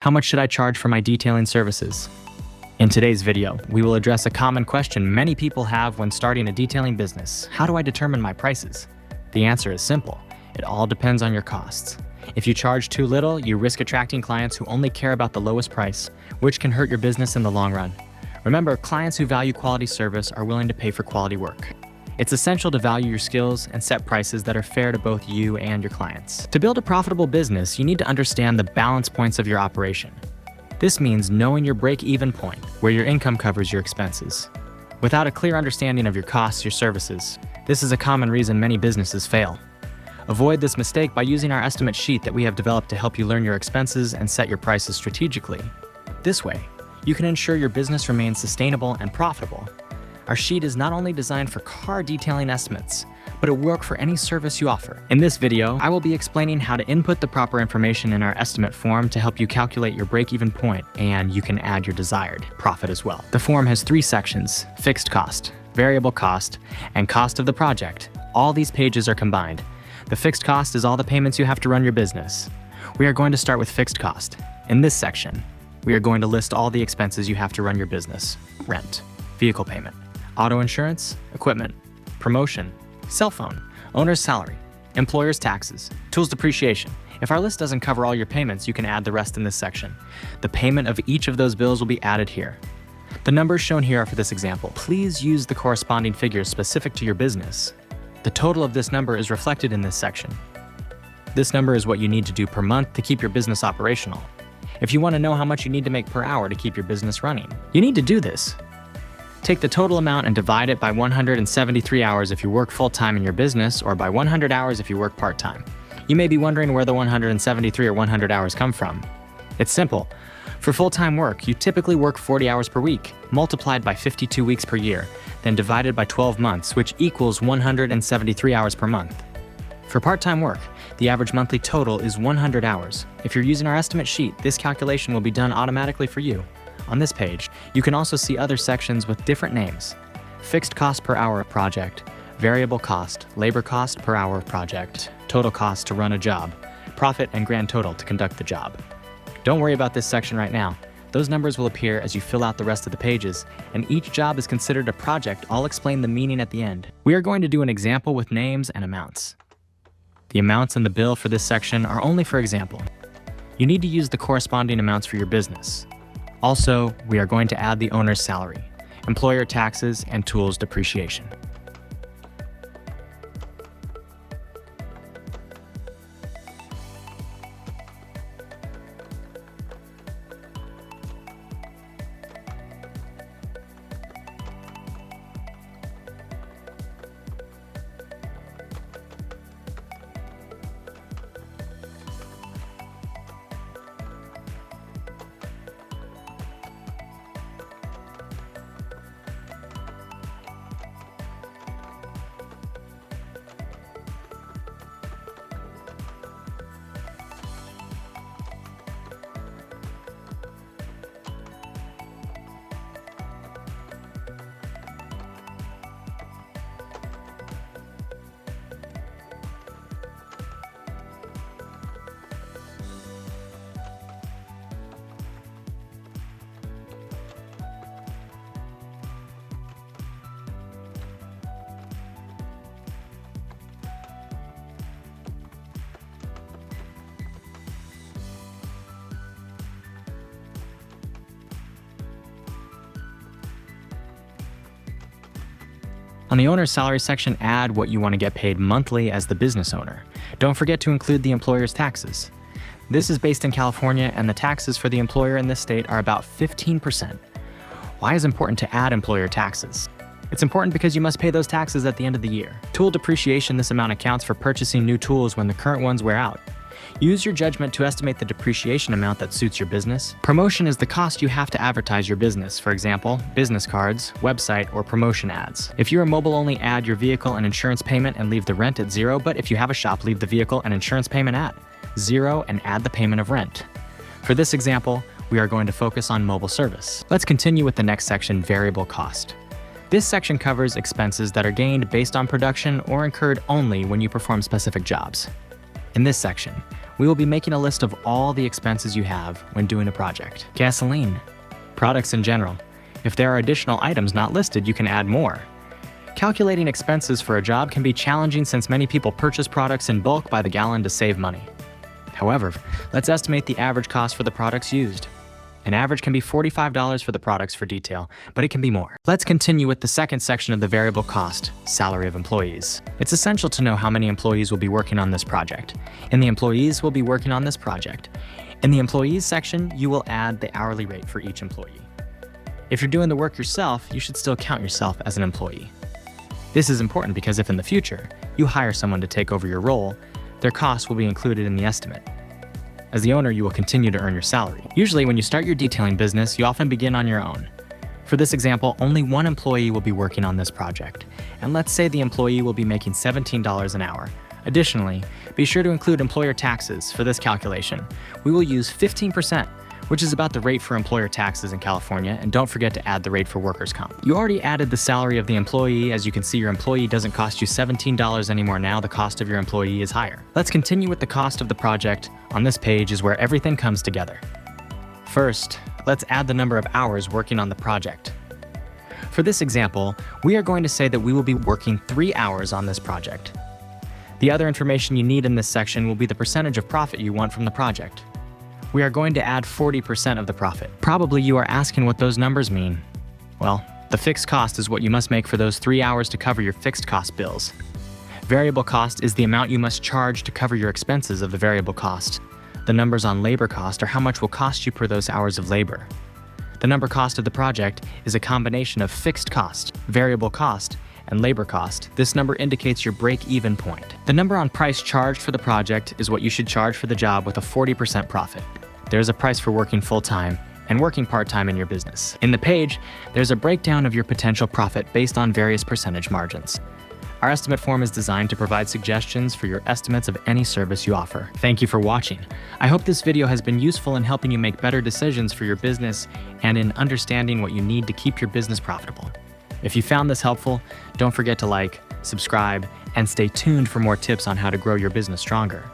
How much should I charge for my detailing services? In today's video, we will address a common question many people have when starting a detailing business. How do I determine my prices? The answer is simple. It all depends on your costs. If you charge too little, you risk attracting clients who only care about the lowest price, which can hurt your business in the long run. Remember, clients who value quality service are willing to pay for quality work. It's essential to value your skills and set prices that are fair to both you and your clients. To build a profitable business, you need to understand the balance points of your operation. This means knowing your break-even point, where your income covers your expenses. Without a clear understanding of your costs, your services, this is a common reason many businesses fail. Avoid this mistake by using our estimate sheet that we have developed to help you learn your expenses and set your prices strategically. This way, you can ensure your business remains sustainable and profitable. Our sheet is not only designed for car detailing estimates, but it will work for any service you offer. In this video, I will be explaining how to input the proper information in our estimate form to help you calculate your break-even point, and you can add your desired profit as well. The form has 3 sections: fixed cost, variable cost, and cost of the project. All these pages are combined. The fixed cost is all the payments you have to run your business. We are going to start with fixed cost. In this section, we are going to list all the expenses you have to run your business: rent, vehicle payment, auto insurance, equipment, promotion, cell phone, owner's salary, employer's taxes, tools depreciation. If our list doesn't cover all your payments, you can add the rest in this section. The payment of each of those bills will be added here. The numbers shown here are for this example. Please use the corresponding figures specific to your business. The total of this number is reflected in this section. This number is what you need to do per month to keep your business operational. If you want to know how much you need to make per hour to keep your business running, you need to do this. Take the total amount and divide it by 173 hours if you work full-time in your business, or by 100 hours if you work part-time. You may be wondering where the 173 or 100 hours come from. It's simple. For full-time work, you typically work 40 hours per week, multiplied by 52 weeks per year, then divided by 12 months, which equals 173 hours per month. For part-time work, the average monthly total is 100 hours. If you're using our estimate sheet, this calculation will be done automatically for you. On this page, you can also see other sections with different names: fixed cost per hour of project, variable cost, labor cost per hour of project, total cost to run a job, profit and grand total to conduct the job. Don't worry about this section right now. Those numbers will appear as you fill out the rest of the pages, and each job is considered a project. I'll explain the meaning at the end. We are going to do an example with names and amounts. The amounts in the bill for this section are only for example. You need to use the corresponding amounts for your business. Also, we are going to add the owner's salary, employer taxes, and tools depreciation. On the owner's salary section, add what you want to get paid monthly as the business owner. Don't forget to include the employer's taxes. This is based in California, and the taxes for the employer in this state are about 15%. Why is it important to add employer taxes? It's important because you must pay those taxes at the end of the year. Tool depreciation, this amount accounts for purchasing new tools when the current ones wear out. Use your judgment to estimate the depreciation amount that suits your business. Promotion is the cost you have to advertise your business. For example, business cards, website, or promotion ads. If you're a mobile only, add your vehicle and insurance payment and leave the rent at 0, but if you have a shop, leave the vehicle and insurance payment at 0 and add the payment of rent. For this example, we are going to focus on mobile service. Let's continue with the next section, variable cost. This section covers expenses that are gained based on production or incurred only when you perform specific jobs. In this section, we will be making a list of all the expenses you have when doing a project. Gasoline, products in general. If there are additional items not listed, you can add more. Calculating expenses for a job can be challenging since many people purchase products in bulk by the gallon to save money. However, let's estimate the average cost for the products used. An average can be $45 for the products for detail, but it can be more. Let's continue with the second section of the variable cost, salary of employees. It's essential to know how many employees will be working on this project. And the employees will be working on this project. In the employees section, you will add the hourly rate for each employee. If you're doing the work yourself, you should still count yourself as an employee. This is important because if in the future, you hire someone to take over your role, their costs will be included in the estimate. As the owner, you will continue to earn your salary. Usually, when you start your detailing business, you often begin on your own. For this example, only one employee will be working on this project, and let's say the employee will be making $17 an hour. Additionally, be sure to include employer taxes for this calculation. We will use 15%, which is about the rate for employer taxes in California, and don't forget to add the rate for workers' comp. You already added the salary of the employee. As you can see, your employee doesn't cost you $17 anymore now. The cost of your employee is higher. Let's continue with the cost of the project. On this page is where everything comes together. First, let's add the number of hours working on the project. For this example, we are going to say that we will be working 3 hours on this project. The other information you need in this section will be the percentage of profit you want from the project. We are going to add 40% of the profit. Probably you are asking what those numbers mean. Well, the fixed cost is what you must make for those 3 hours to cover your fixed cost bills. Variable cost is the amount you must charge to cover your expenses of the variable cost. The numbers on labor cost are how much will cost you per those hours of labor. The number cost of the project is a combination of fixed cost, variable cost, and labor cost. This number indicates your break-even point. The number on price charged for the project is what you should charge for the job with a 40% profit. There's a price for working full-time and working part-time in your business. In the page, there's a breakdown of your potential profit based on various percentage margins. Our estimate form is designed to provide suggestions for your estimates of any service you offer. Thank you for watching. I hope this video has been useful in helping you make better decisions for your business and in understanding what you need to keep your business profitable. If you found this helpful, don't forget to like, subscribe, and stay tuned for more tips on how to grow your business stronger.